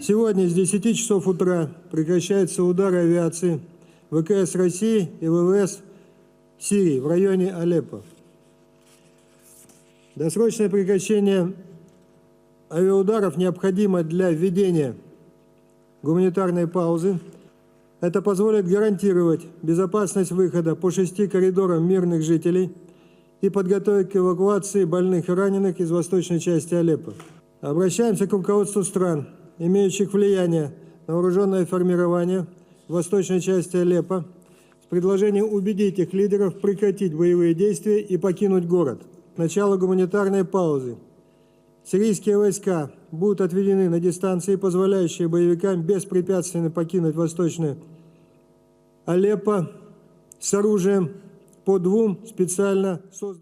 Сегодня с 10 часов утра прекращаются удары авиации ВКС России и ВВС Сирии в районе Алеппо. Досрочное прекращение авиаударов необходимо для введения гуманитарной паузы. Это позволит гарантировать безопасность выхода по 6 коридорам мирных жителей и подготовить к эвакуации больных и раненых из восточной части Алеппо. Обращаемся к руководству стран, имеющих влияние на вооруженное формирование в восточной части Алеппо, с предложением убедить их лидеров прекратить боевые действия и покинуть город. К началу гуманитарной паузы сирийские войска будут отведены на дистанции, позволяющие боевикам беспрепятственно покинуть восточное Алеппо с оружием по 2 специально созданным